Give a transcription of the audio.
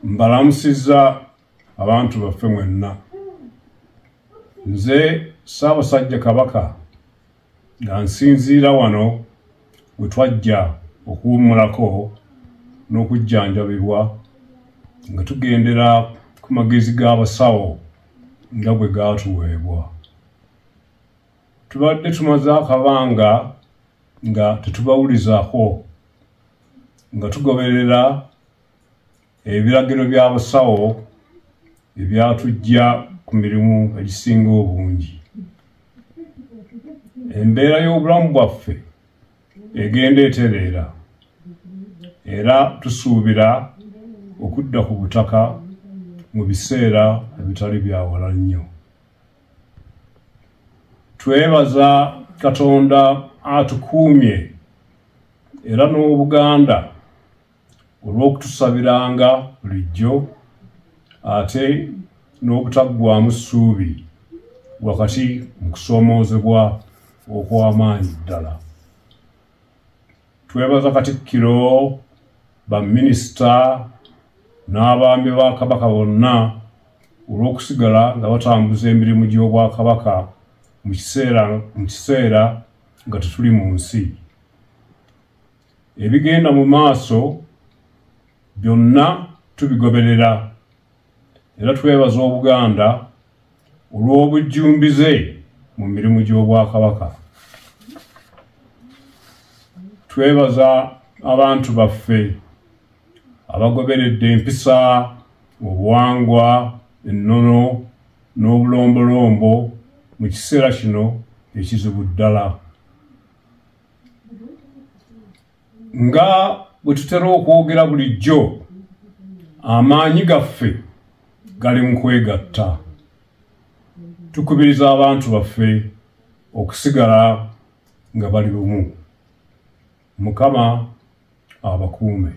mbalamusizza abantu baffe mwenna. Nze Ssaabasajja Kabaka nga nsinziira wano we twajja okuwummulako n'okujjanjabibwa nga tugendera ku magezi g'abasawo nga bwe gaatuweebwa. Tubadde tumaze akabanga nga tetubawulizaako, nga tugoberera ebiragiro by'abasawo ebyatujja ku mirimu egisinga obungi. Embeera y'obulamu bwaffe egenda etereera, era tusuubira okudda ku butaka mu biseera ebitali byawala nnyo. Twebaza Katonda atukuumye era n'Obuganda olw'okutusabiranga bulijjo ate n'obutaggwaamu ssuubi wakati mu kusoomoozebwa okw'amaanyi ddala. Twebaza Katikkiro, baminisita n'abaami ba Kabaka bonna olw'okusigala nga batambuza emirimu gy'Obwakabaka mu kiseera nga tetuli mu nsi. Ebigenda mu maaso byonna tubigoberera, era twebaza Obuganda olw'obujjumbize mu mirimu gy'Obwakabaka. Twebaza abantu baffe abagoberedde empisa, obuwangwa, ennono n'obulombolombo mu kiseera kino ekizibu ddala. Nga bwe tutera okwogera bulijjo, amaanyi gaffe gali mu kwegatta. Tukubiriza abantu baffe okusigala nga bali bumu. Mukama abakuume.